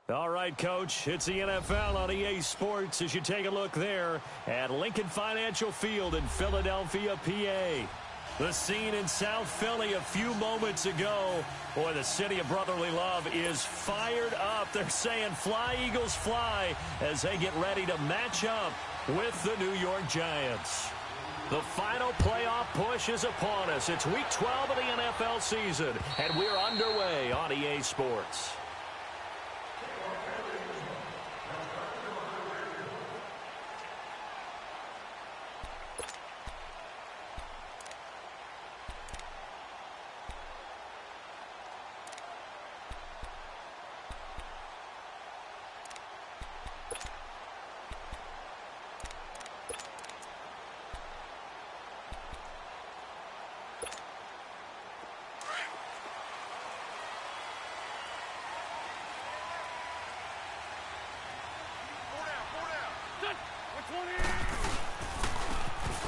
All right, Coach, it's the NFL on EA Sports as you take a look there at Lincoln Financial Field in Philadelphia, PA. The scene in South Philly a few moments ago. Boy, the city of brotherly love is fired up. They're saying fly, Eagles, fly as they get ready to match up with the New York Giants. The final playoff push is upon us. It's Week 12 of the NFL season, and we're underway on EA Sports.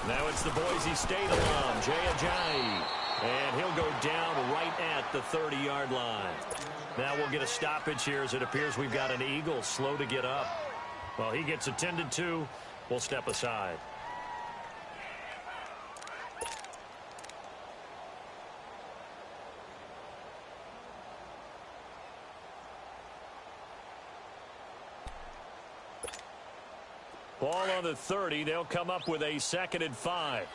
Now it's the Boise State alum, Jay Ajayi, and he'll go down right at the 30-yard line. Now we'll get a stoppage here as it appears we've got an Eagle slow to get up. Well, he gets attended to. We'll step aside. Ball on the 30. They'll come up with a 2nd and 5.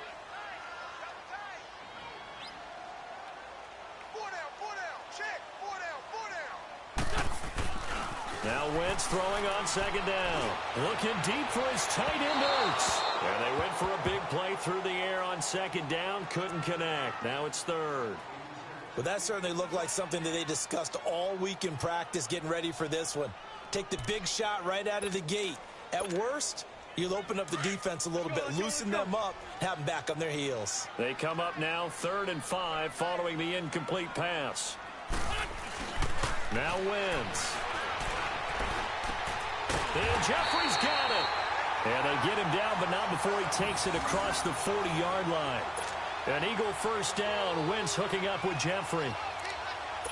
Now Wentz throwing on 2nd down. Looking deep for his tight end Ertz. And they went for a big play through the air on 2nd down. Couldn't connect. Now it's 3rd. Well, that certainly looked like something that they discussed all week in practice getting ready for this one. Take the big shot right out of the gate. At worst, you'll open up the defense a little bit, loosen them up, have them back on their heels. They come up now 3rd and 5 following the incomplete pass. Now Wentz. And Jeffrey's got it. And they get him down, but not before he takes it across the 40-yard line. An Eagle first down. Wentz hooking up with Jeffrey.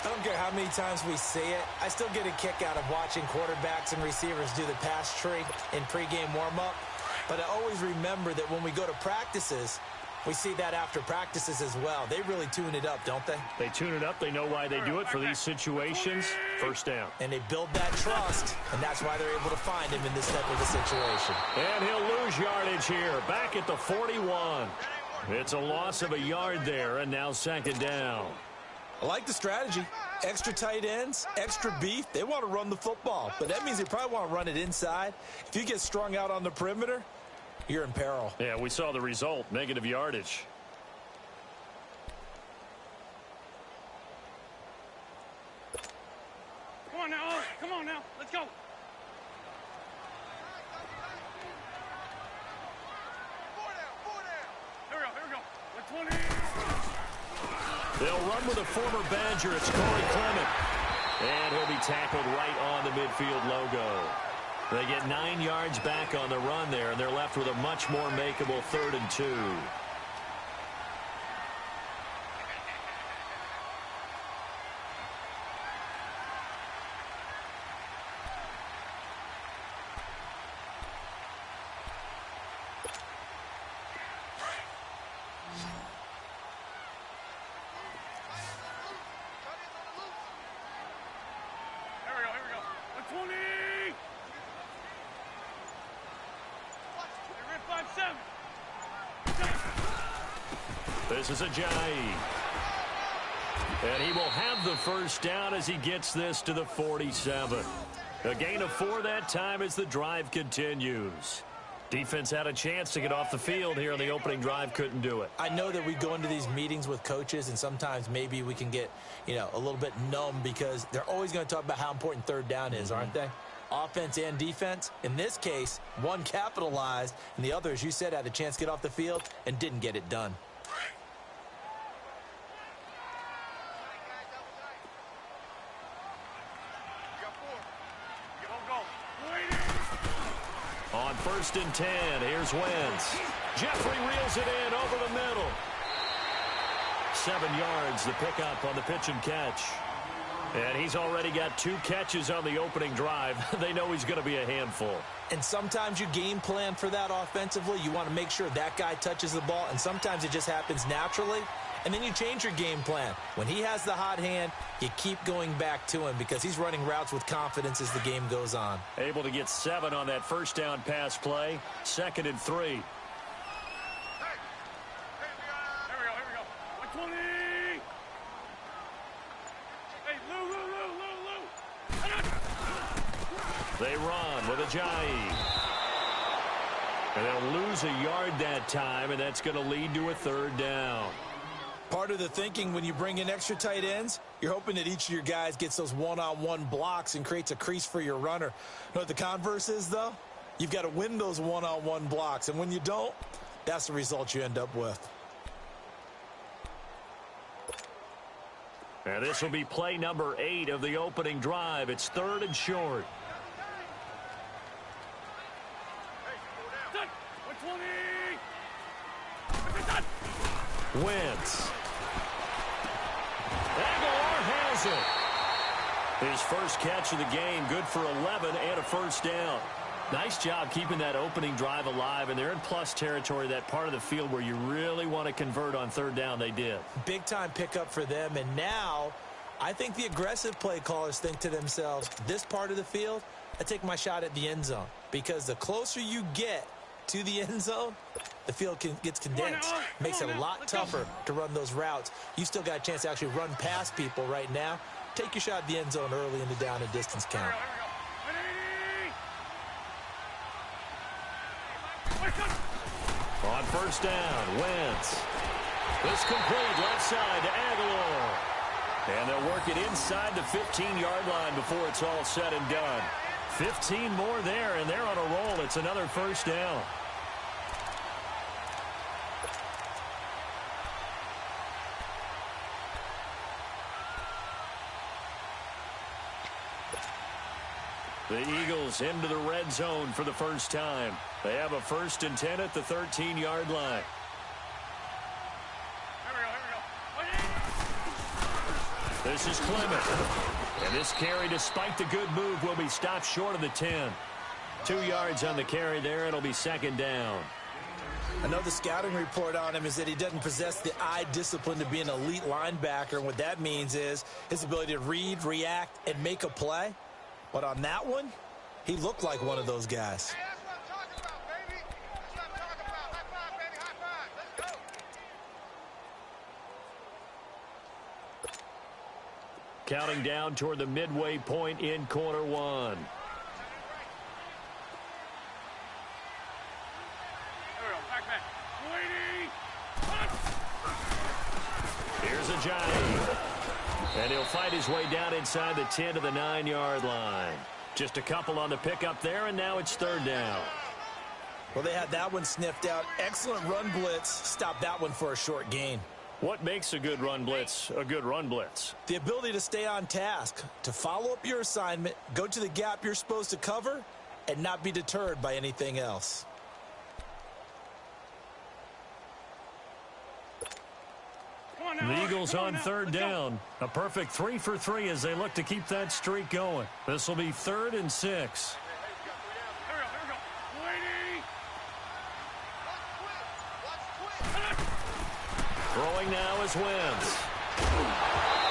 I don't care how many times we say it, I still get a kick out of watching quarterbacks and receivers do the pass tree in pregame warm-up. But I always remember that when we go to practices, we see that after practices as well. They really tune it up, don't they? They tune it up. They know why they do it for these situations. First down. And they build that trust, and that's why they're able to find him in this type of a situation. And he'll lose yardage here, back at the 41. It's a loss of a yard there, and now 2nd down. I like the strategy. Extra tight ends, extra beef. They want to run the football, but that means they probably want to run it inside. If you get strung out on the perimeter, you're in peril. Yeah, we saw the result, negative yardage. Come on now, come on now, let's go. Here we go. 20. They'll run with a former Badger. It's Corey Clement. And he'll be tackled right on the midfield logo. They get 9 yards back on the run there, and they're left with a much more makeable 3rd and 2. This is Ajayi. And he will have the first down as he gets this to the 47. A gain of 4 that time as the drive continues. Defense had a chance to get off the field here on the opening drive, couldn't do it. I know that we go into these meetings with coaches, and sometimes maybe we can get, a little bit numb because they're always going to talk about how important 3rd down is, aren't they? Offense and defense. In this case, one capitalized, and the other, as you said, had a chance to get off the field and didn't get it done. On 1st and 10, here's Wentz. Jeffrey reels it in over the middle. 7 yards, the pickup on the pitch and catch. And he's already got 2 catches on the opening drive. They know he's going to be a handful. And sometimes you game plan for that offensively. You want to make sure that guy touches the ball, and sometimes it just happens naturally. And then you change your game plan. When he has the hot hand, you keep going back to him because he's running routes with confidence as the game goes on. Able to get 7 on that first down pass play. 2nd and 3. Here we go. 120. Hey, Lou. They run with Ajayi. And they'll lose a yard that time, and that's going to lead to a 3rd down. Part of the thinking when you bring in extra tight ends, you're hoping that each of your guys gets those one-on-one blocks and creates a crease for your runner. You know what the converse is, though? You've got to win those one-on-one blocks, and when you don't, that's the result you end up with. And this will be play number 8 of the opening drive. It's 3rd and short. 120. Wentz. Aguilar has it. His first catch of the game, good for 11 and a 1st down. Nice job keeping that opening drive alive, and they're in plus territory, that part of the field where you really want to convert on 3rd down. They did. Big-time pickup for them, and now I think the aggressive play callers think to themselves, this part of the field, I take my shot at the end zone, because the closer you get to the end zone, the field gets condensed. Makes it a lot tougher to run those routes. You still got a chance to actually run past people right now. Take your shot at the end zone early in the down and distance count. On 1st down, Wentz. This complete left side to Aguilar. And they'll work it inside the 15-yard line before it's all said and done. 15 more there, and they're on a roll. It's another 1st down. The Eagles into the red zone for the first time. They have a 1st and 10 at the 13-yard line. This is Clement. And this carry, despite the good move, will be stopped short of the 10. 2 yards on the carry there. It'll be 2nd down. Another scouting report on him is that he doesn't possess the eye discipline to be an elite linebacker. And what that means is his ability to read, react, and make a play. But on that one, he looked like one of those guys. Hey, that's what I'm talking about, baby. That's what I'm talking about. High five, baby. High five. Let's go. Counting down toward the midway point in quarter 1. Here's Ajayi. And he'll fight his way down inside the 10 to the 9-yard line. Just a couple on the pickup there, and now it's 3rd down. Well, they had that one sniffed out. Excellent run blitz. Stopped that one for a short gain. What makes a good run blitz a good run blitz? The ability to stay on task, to follow up your assignment, go to the gap you're supposed to cover, and not be deterred by anything else. The Eagles on 3rd down. A perfect 3 for 3 as they look to keep that streak going. This will be 3rd and 6. Throwing now is Wentz.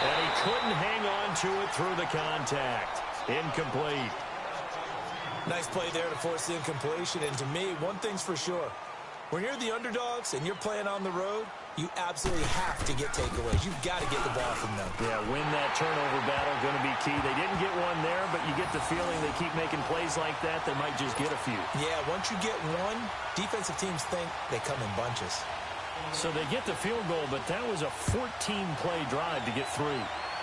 And he couldn't hang on to it through the contact. Incomplete. Nice play there to force the incompletion. And to me, one thing's for sure. When you're the underdogs and you're playing on the road, you absolutely have to get takeaways. You've got to get the ball from them. Yeah, win that turnover battle, going to be key. They didn't get one there, but you get the feeling they keep making plays like that, they might just get a few. Yeah, once you get one, defensive teams think they come in bunches. So they get the field goal, but that was a 14-play drive to get 3.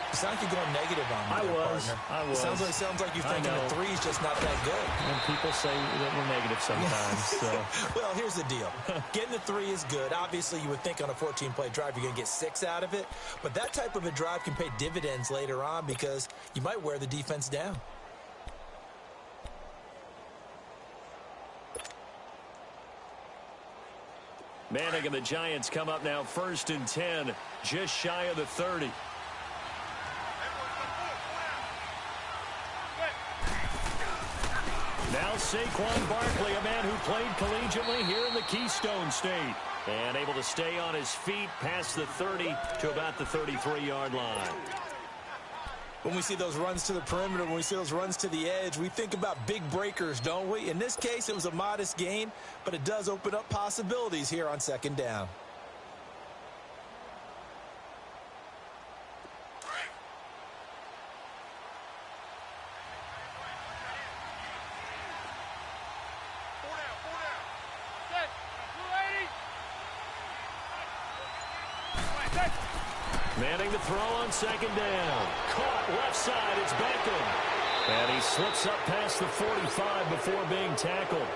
You sound like you're going negative on me, partner. I was. Sounds like you're thinking the 3's just not that good. And people say that we're negative sometimes. So. Well, here's the deal. Getting the 3 is good. Obviously, you would think on a 14-play drive you're going to get 6 out of it. But that type of a drive can pay dividends later on because you might wear the defense down. Manning and the Giants come up now 1st and 10, just shy of the 30. Now Saquon Barkley, a man who played collegiately here in the Keystone State. And able to stay on his feet past the 30 to about the 33-yard line. When we see those runs to the perimeter, when we see those runs to the edge, we think about big breakers, don't we? In this case, it was a modest gain, but it does open up possibilities here on second down. Manning to throw on second down. Caught left side. It's Beckham. And he slips up past the 45 before being tackled.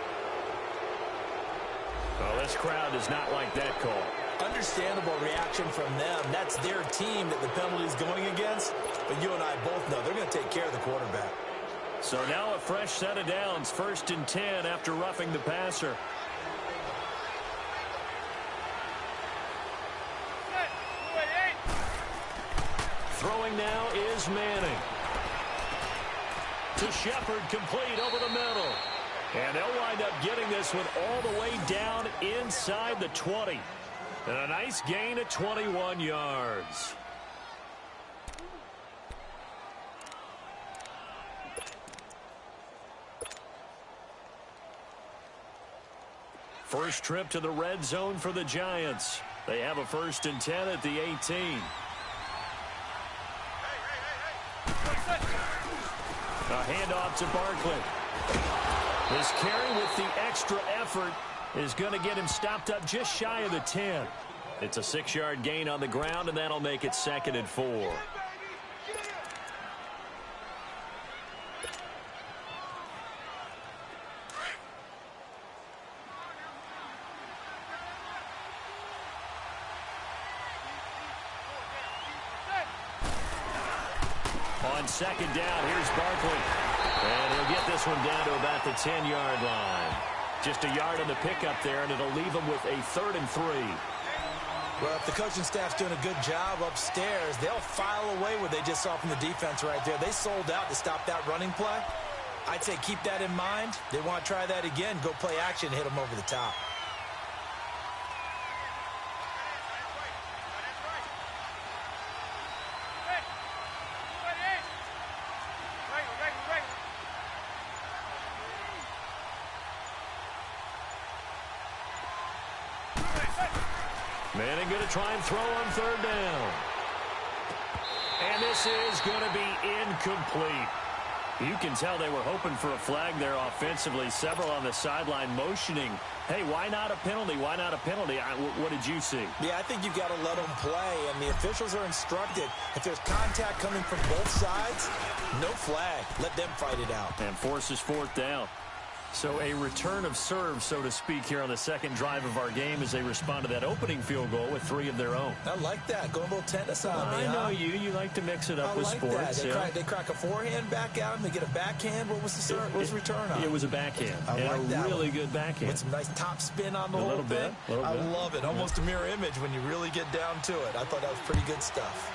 Oh, this crowd does not like that call. Understandable reaction from them. That's their team that the penalty is going against. But you and I both know they're going to take care of the quarterback. So now a fresh set of downs. 1st and 10 after roughing the passer. Throwing now is Manning. To Shepard, complete over the middle. And they'll wind up getting this one all the way down inside the 20. And a nice gain of 21 yards. First trip to the red zone for the Giants. They have a 1st and 10 at the 18. A handoff to Barkley. This carry with the extra effort is going to get him stopped up just shy of the 10. It's a 6-yard gain on the ground, and that'll make it 2nd and 4. On second down, here's Barkley. And he'll get this one down to about the 10-yard line. Just a yard on the pickup there, and it'll leave him with a 3rd and 3. Well, if the coaching staff's doing a good job upstairs, they'll file away what they just saw from the defense right there. They sold out to stop that running play. I'd say keep that in mind. They want to try that again. Go play action, hit them over the top. Manning going to try and throw on 3rd down. And this is going to be incomplete. You can tell they were hoping for a flag there offensively. Several on the sideline motioning. Hey, why not a penalty? Why not a penalty? What did you see? Yeah, I think you've got to let them play, and the officials are instructed. If there's contact coming from both sides, no flag. Let them fight it out. And forces 4th down. So a return of serve, so to speak, here on the second drive of our game as they respond to that opening field goal with 3 of their own. I like that. Going a little tennis on me, I know you. You like to mix it up with sports. That. They crack a forehand back at them. They get a backhand. What was the serve? What was the return on? It was a backhand. I like that. Really good backhand. With some nice top spin on the whole thing. Little bit. I love it. Almost a mirror image when you really get down to it. I thought that was pretty good stuff.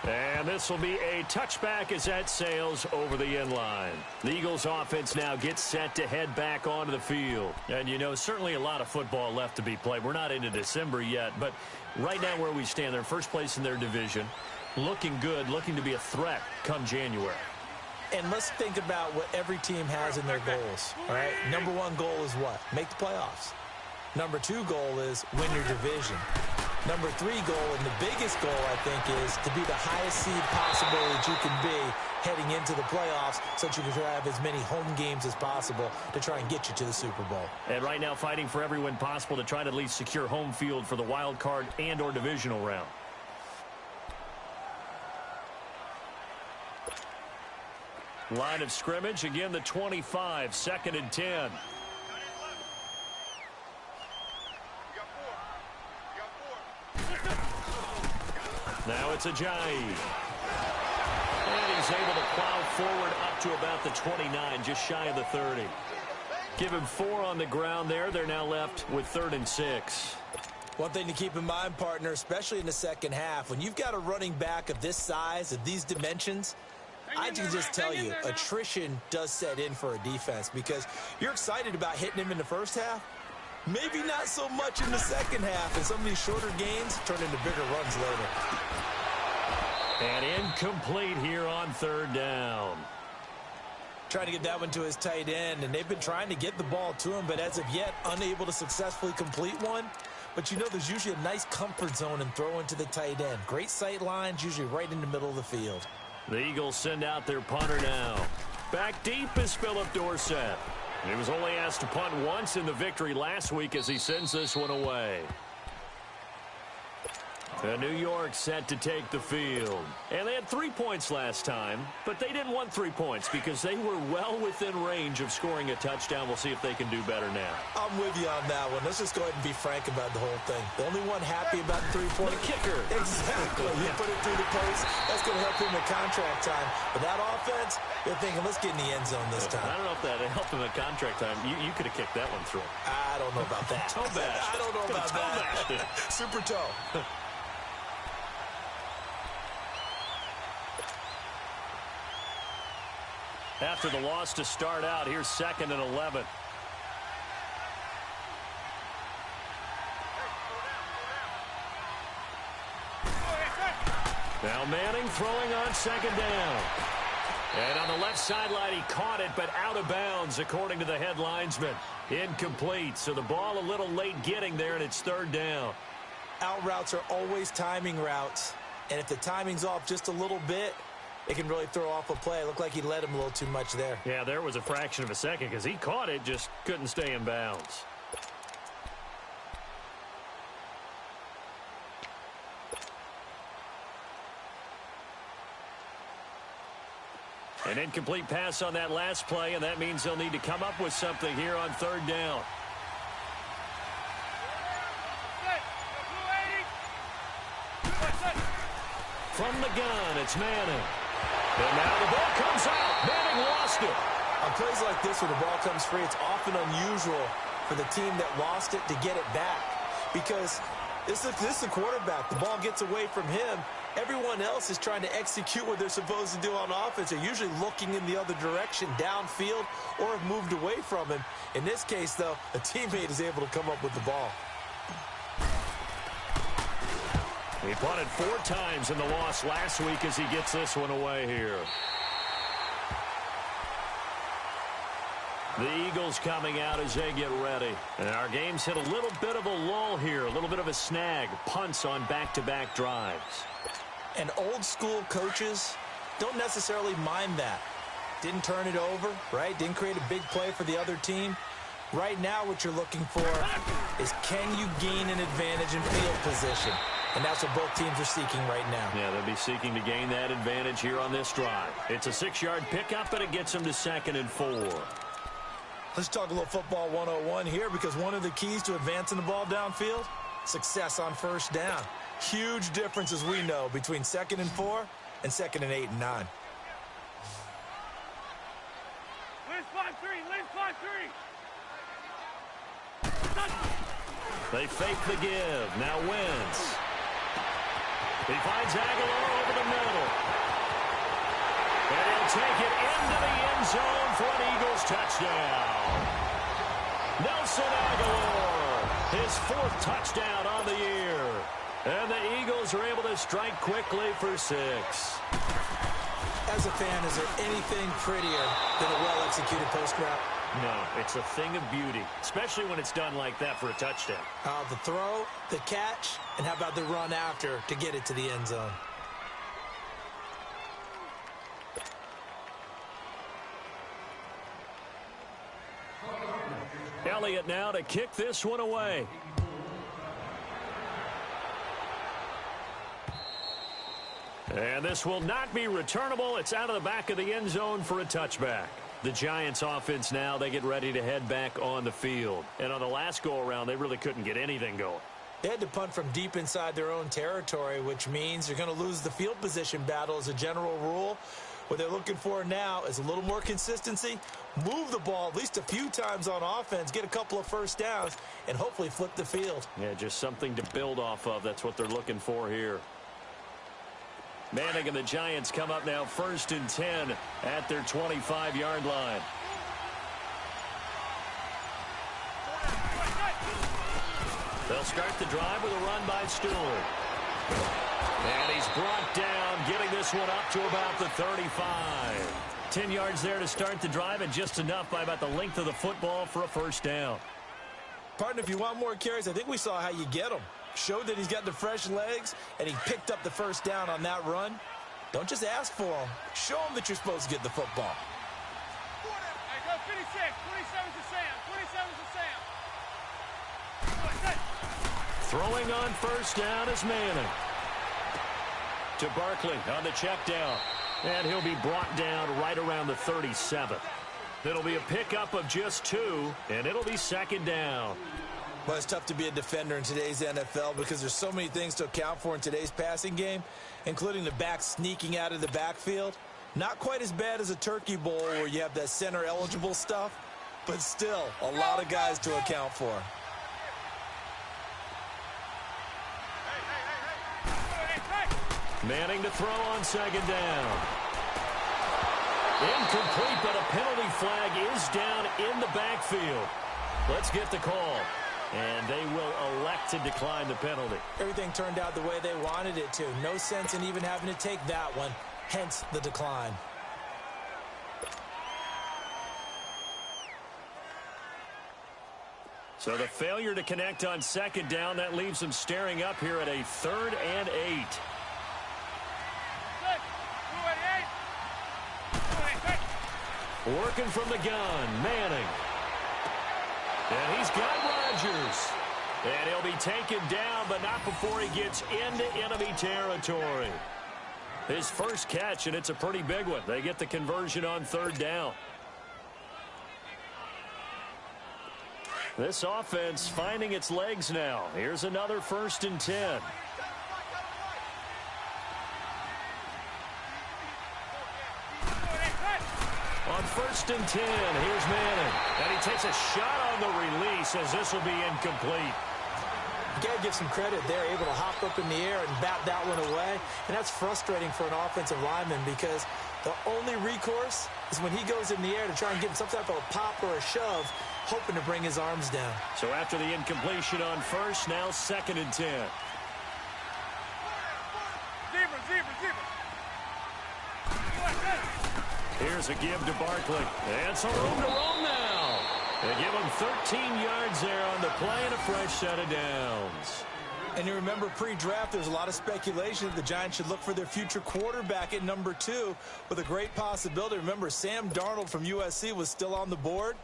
And this will be a touchback as that sails over the end line. The Eagles offense now gets set to head back onto the field. And, you know, certainly a lot of football left to be played. We're not into December yet, but right now where we stand, they're first place in their division. Looking good, looking to be a threat come January. And let's think about what every team has in their goals. All right, number 1 goal is what? Make the playoffs. Number 2 goal is win your division. Number 3 goal, and the biggest goal, I think, is to be the highest seed possible that you can be heading into the playoffs so that you can have as many home games as possible to try and get you to the Super Bowl. And right now fighting for every win possible to try to at least secure home field for the wild card and or divisional round. Line of scrimmage, again the 25, 2nd and 10. Now it's Ajayi. And he's able to plow forward up to about the 29, just shy of the 30. Give him 4 on the ground there. They're now left with 3rd and 6. One thing to keep in mind, partner, especially in the second half, when you've got a running back of this size, of these dimensions, I can just tell you, attrition does set in for a defense because you're excited about hitting him in the first half. Maybe not so much in the second half, and some of these shorter gains turn into bigger runs later. And incomplete here on third down. Trying to get that one to his tight end, and they've been trying to get the ball to him, but as of yet, unable to successfully complete one. But you know there's usually a nice comfort zone in throwing to the tight end. Great sight lines, usually right in the middle of the field. The Eagles send out their punter now. Back deep is Philip Dorsett. He was only asked to punt once in the victory last week as he sends this one away. New York set to take the field. And they had 3 points last time, but they didn't want 3 points because they were well within range of scoring a touchdown. We'll see if they can do better now. I'm with you on that one. Let's just go ahead and be frank about the whole thing. The only one happy about the 3-point kicker. Exactly. You put it through the post. That's going to help him in contract time. But that offense, they're thinking, let's get in the end zone this time. I don't know if that helped him at contract time. You could have kicked that one through. I don't know about that. Toe bash. I don't know about that. Super toe. After the loss to start out, here's 2nd and 11. Now Manning throwing on 2nd down. And on the left sideline, he caught it, but out of bounds, according to the head linesman. Incomplete, so the ball a little late getting there, and it's 3rd down. Out routes are always timing routes, and if the timing's off just a little bit, it can really throw off a play. It looked like he led him a little too much there. Yeah, there was a fraction of a second because he caught it, just couldn't stay in bounds. An incomplete pass on that last play, and that means they'll need to come up with something here on 3rd down. From the gun, it's Manning. And now the ball comes out. Manning lost it. On plays like this where the ball comes free, it's often unusual for the team that lost it to get it back. Because this is a quarterback. The ball gets away from him. Everyone else is trying to execute what they're supposed to do on offense. They're usually looking in the other direction, downfield, or have moved away from him. In this case, though, a teammate is able to come up with the ball. He punted 4 times in the loss last week as he gets this one away here. The Eagles coming out as they get ready. And our game's hit a little bit of a lull here, a little bit of a snag. Punts on back-to-back drives. And old-school coaches don't necessarily mind that. Didn't turn it over, right? Didn't create a big play for the other team. Right now what you're looking for is can you gain an advantage in field position? And that's what both teams are seeking right now. Yeah, they'll be seeking to gain that advantage here on this drive. It's a 6-yard pickup, but it gets them to 2nd and 4. Let's talk a little football 101 here because one of the keys to advancing the ball downfield, success on 1st down. Huge difference, as we know, between 2nd and 4 and 2nd and 8 and 9. Liz 5-3, Liz 5-3. They fake the give. Now Wentz. He finds Aguilar over the middle. And he'll take it into the end zone for an Eagles touchdown. Nelson Aguilar, his 4th touchdown on the year. And the Eagles are able to strike quickly for 6. As a fan, is there anything prettier than a well-executed post route? No, it's a thing of beauty, especially when it's done like that for a touchdown. The throw, the catch, and how about the run after to get it to the end zone? Elliott now to kick this one away. And this will not be returnable. It's out of the back of the end zone for a touchback. The Giants offense now, they get ready to head back on the field. And on the last go-around, they really couldn't get anything going. They had to punt from deep inside their own territory, which means you're going to lose the field position battle as a general rule. What they're looking for now is a little more consistency, move the ball at least a few times on offense, get a couple of 1st downs, and hopefully flip the field. Yeah, just something to build off of. That's what they're looking for here. Manning and the Giants come up now 1st and 10 at their 25-yard line. They'll start the drive with a run by Stewart. And he's brought down, getting this one up to about the 35. 10 yards there to start the drive, and just enough by about the length of the football for a first down. Partner, if you want more carries, I think we saw how you get them. Showed that he's got the fresh legs, and he picked up the first down on that run. Don't just ask for them. Show them that you're supposed to get the football. Hey, go 56. 27's to Sam. 27's to Sam. Throwing on first down is Manning. To Barkley on the check down. And he'll be brought down right around the 37. It'll be a pickup of just 2, and it'll be second down. Well, it's tough to be a defender in today's NFL because there's so many things to account for in today's passing game, including the back sneaking out of the backfield. Not quite as bad as a turkey bowl where you have that center-eligible stuff, but still a lot of guys to account for. Manning to throw on second down. Incomplete, but a penalty flag is down in the backfield. Let's get the call. And they will elect to decline the penalty. Everything turned out the way they wanted it to. No sense in even having to take that one, hence the decline. So the failure to connect on second down, that leaves them staring up here at a 3rd and 8. Working from the gun, Manning. And he's got Rodgers. And he'll be taken down, but not before he gets into enemy territory. His first catch, and it's a pretty big one. They get the conversion on 3rd down. This offense finding its legs now. Here's another 1st and 10. On 1st and 10, here's Manning. And he takes a shot on the release as this will be incomplete. You got to give some credit. They're able to hop up in the air and bat that one away. And that's frustrating for an offensive lineman because the only recourse is when he goes in the air to try and get some type of a pop or a shove, hoping to bring his arms down. So after the incompletion on first, now 2nd and 10. Zebra. Here's a give to Barkley. And some room to roam now. They give him 13 yards there on the play and a fresh set of downs. And you remember pre-draft, there's a lot of speculation that the Giants should look for their future quarterback at number 2 with a great possibility. Remember, Sam Darnold from USC was still on the board,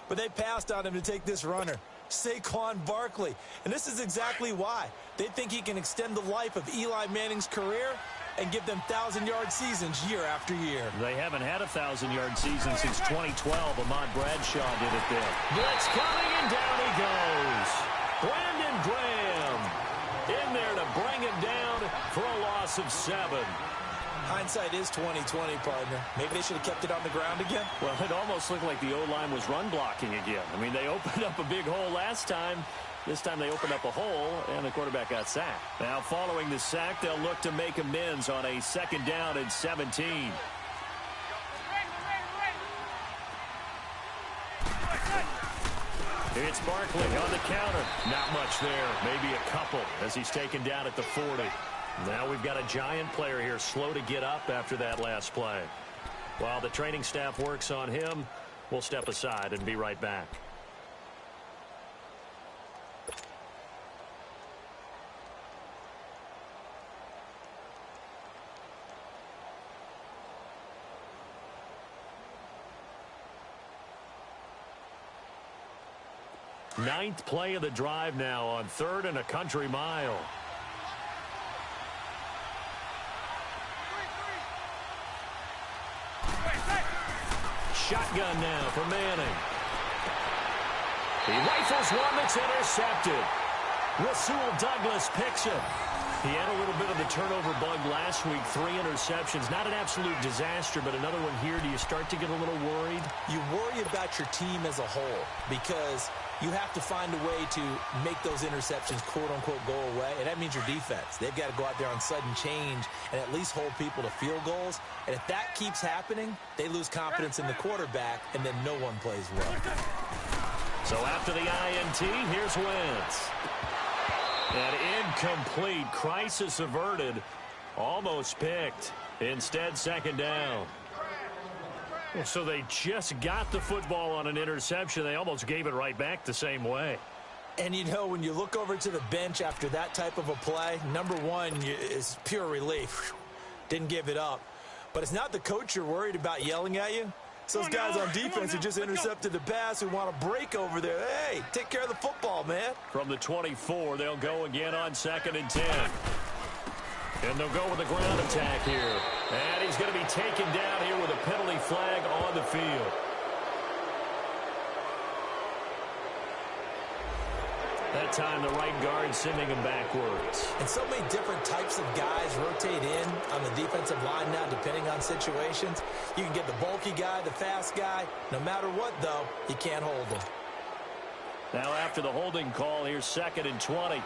but they passed on him to take this runner, Saquon Barkley. And this is exactly why. They think he can extend the life of Eli Manning's career and give them 1,000-yard seasons year after year. They haven't had a 1,000-yard season since 2012. Ahmad Bradshaw did it then. Blitz coming, and down he goes. Brandon Graham in there to bring it down for a loss of 7. Hindsight is 20/20, partner. Maybe they should have kept it on the ground again. Well, it almost looked like the O-line was run blocking again. I mean, they opened up a big hole last time. This time they opened up a hole, and the quarterback got sacked. Now, following the sack, they'll look to make amends on a 2nd down and 17. It's Barkley on the counter. Not much there. Maybe a couple as he's taken down at the 40. Now we've got a Giant player here slow to get up after that last play. While the training staff works on him, we'll step aside and be right back. Ninth play of the drive now on 3rd and a country mile. Shotgun now for Manning. He rifles one that's intercepted. Rasul Douglas picks it. He had a little bit of the turnover bug last week, 3 interceptions. Not an absolute disaster, but another one here. Do you start to get a little worried? You worry about your team as a whole because you have to find a way to make those interceptions, quote-unquote, go away, and that means your defense. They've got to go out there on sudden change and at least hold people to field goals, and if that keeps happening, they lose confidence in the quarterback, and then no one plays well. So after the INT, here's Wentz. An incomplete, crisis averted, almost picked. Instead, second down. Well, so they just got the football on an interception. They almost gave it right back the same way. And, you know, when you look over to the bench after that type of a play, number one is pure relief. Didn't give it up. But it's not the coach you're worried about yelling at you. It's those guys on defense who just intercepted the pass who want to break over there. Hey, take care of the football, man. From the 24, they'll go again on 2nd and 10. And they'll go with a ground attack here. And he's going to be taken down here with a penalty flag on the field. That time, the right guard sending him backwards. And so many different types of guys rotate in on the defensive line now, depending on situations. You can get the bulky guy, the fast guy. No matter what, though, you can't hold him. Now, after the holding call, here's 2nd and 20.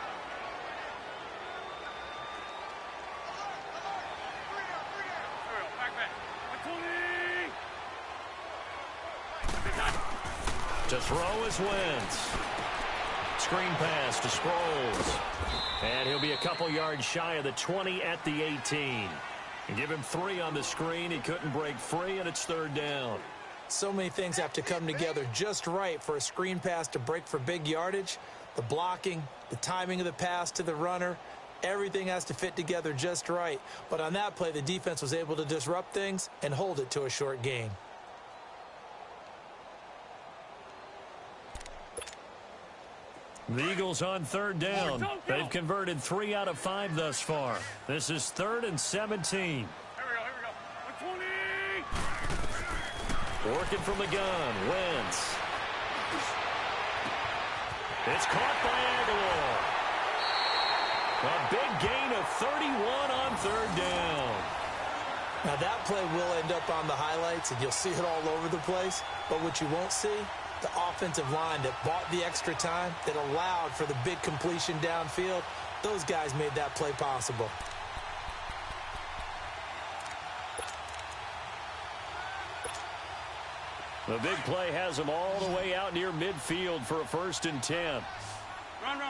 To throw is Wentz. Screen pass to Sproles. And he'll be a couple yards shy of the 20 at the 18. And give him 3 on the screen. He couldn't break free, and it's 3rd down. So many things have to come together just right for a screen pass to break for big yardage. The blocking, the timing of the pass to the runner, everything has to fit together just right. But on that play, the defense was able to disrupt things and hold it to a short gain. The Eagles on 3rd down. They've converted 3 out of 5 thus far. This is 3rd and 17. Here we go. 120. Working from the gun, Wentz. It's caught by Aguilar. A big gain of 31 on 3rd down. Now that play will end up on the highlights, and you'll see it all over the place. But what you won't see, the offensive line that bought the extra time, that allowed for the big completion downfield, those guys made that play possible. The big play has them all the way out near midfield for a 1st and 10. Run.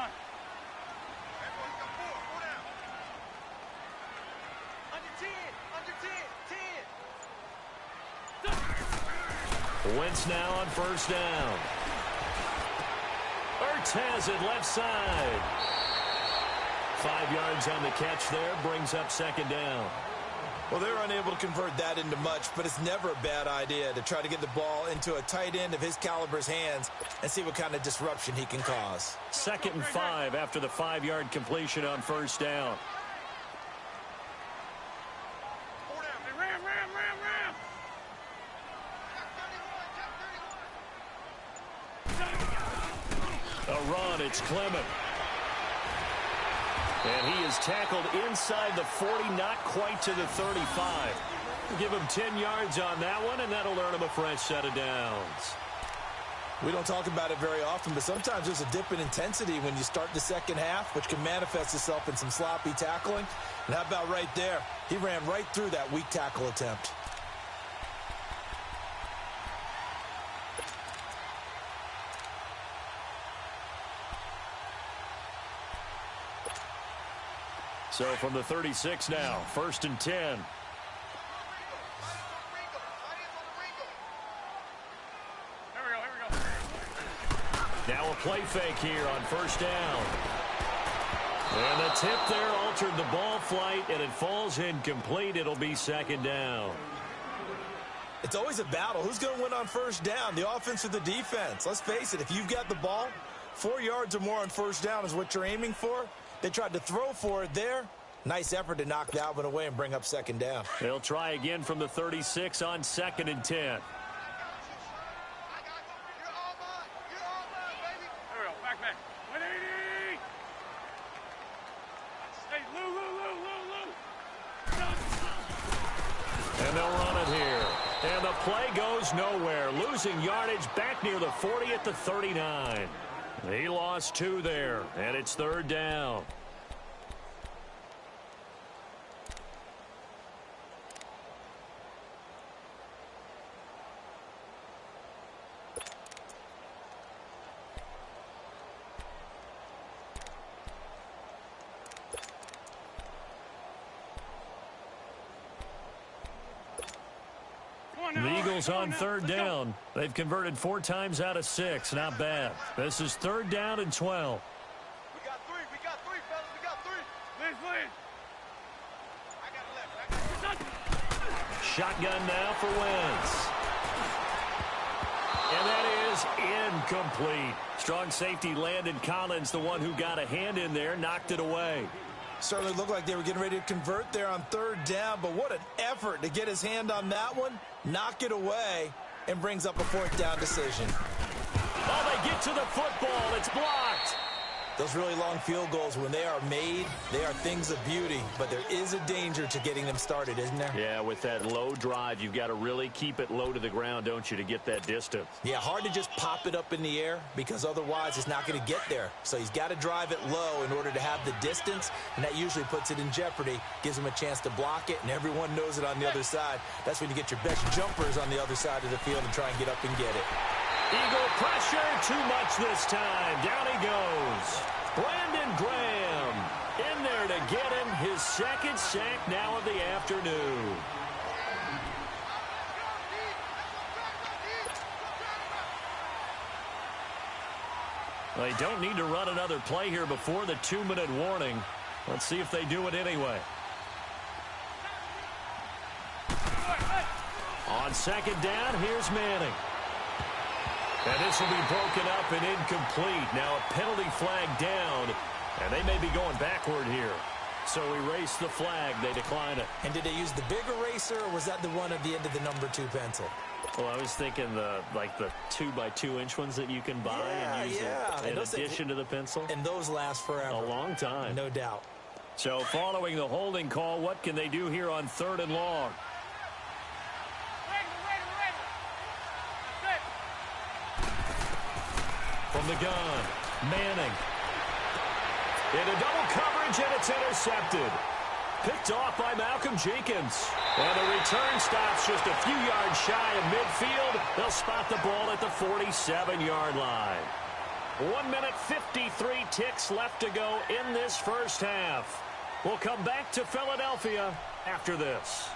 Wentz now on 1st down. Ertz has it left side. 5 yards on the catch there, brings up 2nd down. Well, they were unable to convert that into much, but it's never a bad idea to try to get the ball into a tight end of his caliber's hands and see what kind of disruption he can cause. 2nd and 5 after the 5-yard completion on 1st down. A run, it's Clement. And he is tackled inside the 40, not quite to the 35. Give him 10 yards on that one, and that'll earn him a fresh set of downs. We don't talk about it very often, but sometimes there's a dip in intensity when you start the second half, which can manifest itself in some sloppy tackling. And how about right there? He ran right through that weak tackle attempt. So from the 36 now, 1st and 10. Now a play fake here on 1st down. And the tip there altered the ball flight, and it falls incomplete. It'll be 2nd down. It's always a battle. Who's going to win on 1st down, the offense or the defense? Let's face it, if you've got the ball, 4 yards or more on 1st down is what you're aiming for. They tried to throw for it there. Nice effort to knock that one away and bring up 2nd down. They'll try again from the 36 on 2nd and 10. Back. 180. Stay loose. And the play goes nowhere. Losing yardage back near the 40 at the 39. He lost 2 there, and it's 3rd down. The Eagles on 3rd down. They've converted 4 times out of 6. Not bad. This is 3rd down and 12. We got 3. We got 3, fellas. We got 3. Please. I got 11. Shotgun now for Wentz. And that is incomplete. Strong safety Landon Collins, the one who got a hand in there, knocked it away. Certainly looked like they were getting ready to convert there on 3rd down, but what an effort to get his hand on that one, knock it away, and brings up a 4th down decision. Oh, they get to the football. It's blocked. Those really long field goals, when they are made, they are things of beauty, but there is a danger to getting them started, isn't there? Yeah, with that low drive, you've got to really keep it low to the ground, don't you, to get that distance. Yeah, hard to just pop it up in the air because otherwise it's not going to get there. So he's got to drive it low in order to have the distance, and that usually puts it in jeopardy, gives him a chance to block it, and everyone knows it on the other side. That's when you get your best jumpers on the other side of the field and try and get up and get it. Eagle pressure, too much this time. Down he goes. Brandon Graham in there to get him his 2nd sack now of the afternoon. They don't need to run another play here before the 2-minute warning. Let's see if they do it anyway. On 2nd down, here's Manning. And this will be broken up and incomplete. Now a penalty flag down, and they may be going backward here. So erase the flag. They decline it. And did they use the big eraser, or was that the one at the end of the number 2 pencil? Well, I was thinking the 2x2-inch ones that you can buy and use in addition to the pencil. And those last forever. A long time. No doubt. So following the holding call, what can they do here on 3rd and long? From the gun, Manning. Into double coverage, and it's intercepted. Picked off by Malcolm Jenkins. And the return stops just a few yards shy of midfield. They'll spot the ball at the 47-yard line. 1 minute, 53 ticks left to go in this first half. We'll come back to Philadelphia after this.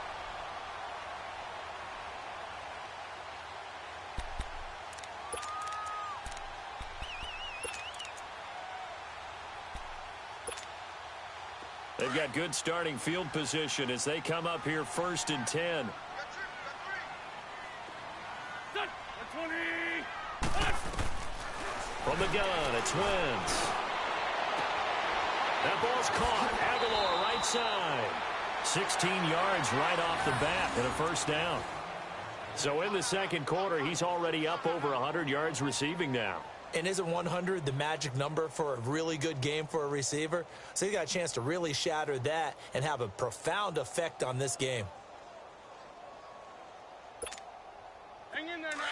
They've got good starting field position as they come up here 1st and 10. From the gun, it's Wentz. That ball's caught. Aguilar right side. 16 yards right off the bat and a 1st down. So in the 2nd quarter, he's already up over 100 yards receiving now. And isn't 100 the magic number for a really good game for a receiver? So he got a chance to really shatter that and have a profound effect on this game.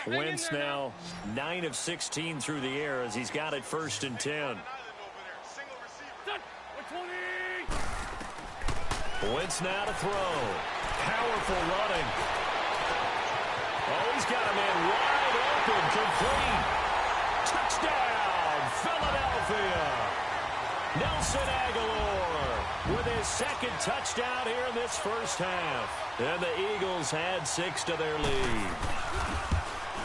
Wentz now 9 of 16 through the air as he's got it 1st and 10. Wentz now to throw. Powerful running. Oh, he's got a man wide open, complete. Touchdown, Philadelphia. Nelson Aguilar with his 2nd touchdown here in this first half. And the Eagles had 6 to their lead.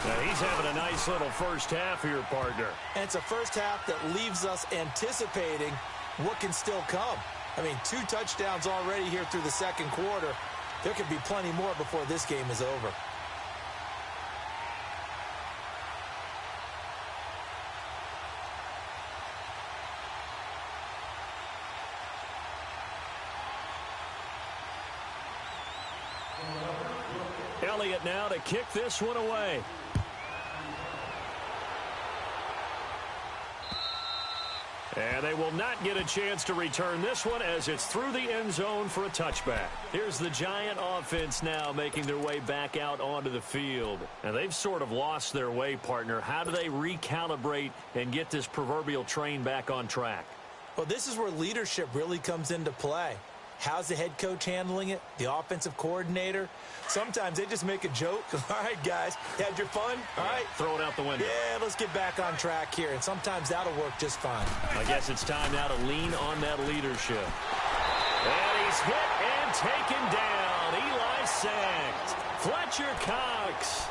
Now he's having a nice little first half here, partner. And it's a first half that leaves us anticipating what can still come. I mean, 2 touchdowns already here through the 2nd quarter. There could be plenty more before this game is over. Elliott now to kick this one away. And they will not get a chance to return this one as it's through the end zone for a touchback. Here's the Giant offense now making their way back out onto the field. And they've sort of lost their way, partner. How do they recalibrate and get this proverbial train back on track? Well, this is where leadership really comes into play. How's the head coach handling it? The offensive coordinator? Sometimes they just make a joke. All right, guys, had your fun? All right. Throw it out the window. Yeah, let's get back on track here. And sometimes that'll work just fine. I guess it's time now to lean on that leadership. And he's hit and taken down. Eli sacked. Fletcher Cox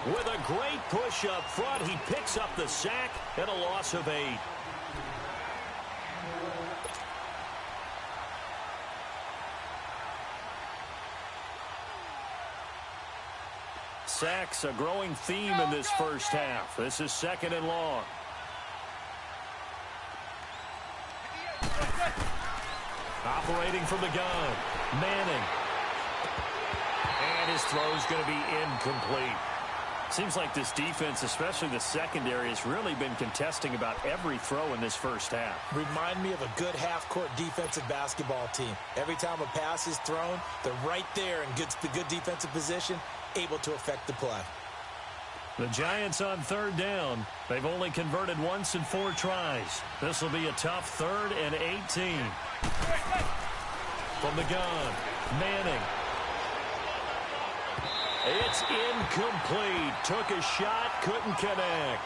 with a great push up front. He picks up the sack and a loss of 8. Sacks, a growing theme in this first half. This is 2nd and long. Operating from the gun, Manning. And his throw's going to be incomplete. Seems like this defense, especially the secondary, has really been contesting about every throw in this first half. Remind me of a good half-court defensive basketball team. Every time a pass is thrown, they're right there in good defensive position, able to affect the play. The Giants on 3rd down. They've only converted once in 4 tries. This will be a tough 3rd and 18. From the gun, Manning. It's incomplete. Took a shot, couldn't connect.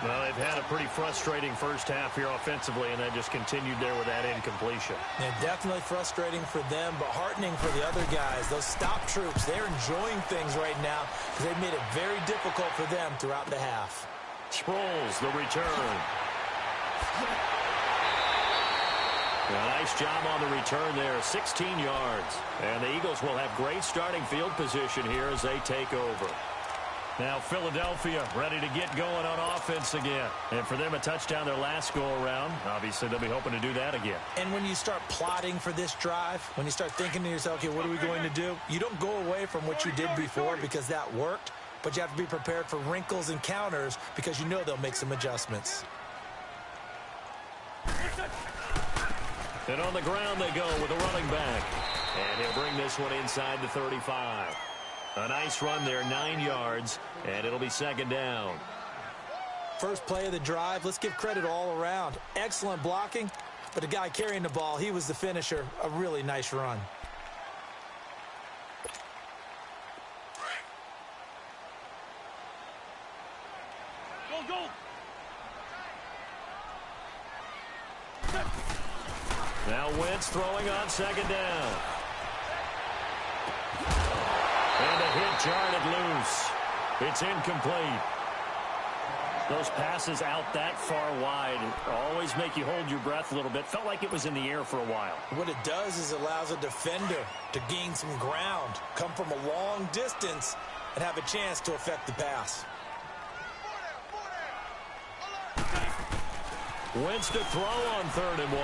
Well, they've had a pretty frustrating first half here offensively, and then just continued there with that incompletion. Yeah, definitely frustrating for them, but heartening for the other guys. Those stop troops, they're enjoying things right now because they've made it very difficult for them throughout the half. Sproles, the return. A nice job on the return there, 16 yards. And the Eagles will have great starting field position here as they take over. Now Philadelphia ready to get going on offense again. And for them, a touchdown their last go-around. Obviously, they'll be hoping to do that again. And when you start plotting for this drive, when you start thinking to yourself, okay, what are we going to do? You don't go away from what you did before because that worked, but you have to be prepared for wrinkles and counters because you know they'll make some adjustments. And on the ground they go with a running back. And he'll bring this one inside the 35. A nice run there, 9 yards, and it'll be 2nd down. First play of the drive, let's give credit all around. Excellent blocking, but the guy carrying the ball, he was the finisher. A really nice run. Go! Now Wentz throwing on 2nd down. And a hit jarred it loose. It's incomplete. Those passes out that far wide always make you hold your breath a little bit. Felt like it was in the air for a while. What it does is it allows a defender to gain some ground, come from a long distance, and have a chance to affect the pass. Wentz to throw on 3rd and 1.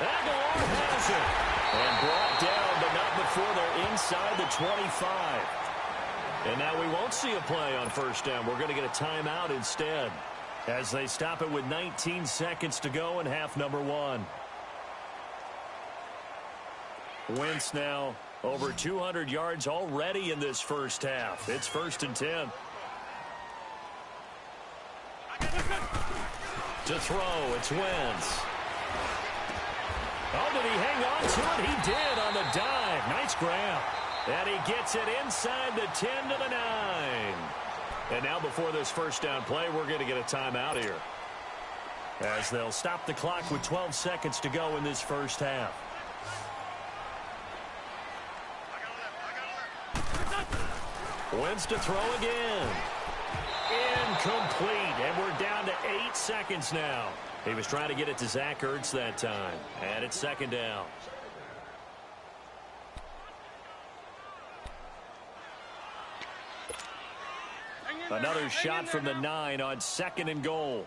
Aguilar has it. And brought down, but not before they're inside the 25. And now we won't see a play on 1st down. We're going to get a timeout instead as they stop it with 19 seconds to go in half number 1. Wentz now over 200 yards already in this first half. It's 1st and 10. To throw, it's Wentz. Oh, did he hang on to it? He did on the dive. Nice grab. And he gets it inside the 10 to the 9. And now before this 1st down play, we're going to get a timeout here, as they'll stop the clock with 12 seconds to go in this first half. Wentz to throw again. Incomplete. And we're down to 8 seconds now. He was trying to get it to Zach Ertz that time. And it's 2nd down. Another shot from the 9 on 2nd and goal.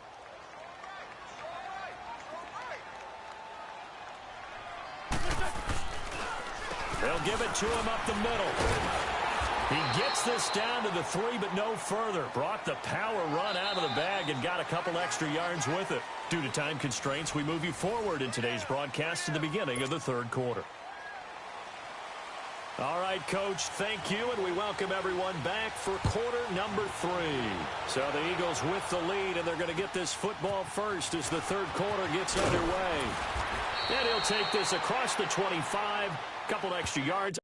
They'll give it to him up the middle. He gets this down to the 3, but no further. Brought the power run out of the bag and got a couple extra yards with it. Due to time constraints, we move you forward in today's broadcast to the beginning of the third quarter. All right, Coach, thank you, and we welcome everyone back for quarter number 3. So the Eagles with the lead, and they're going to get this football first as the third quarter gets underway. And he'll take this across the 25, couple extra yards.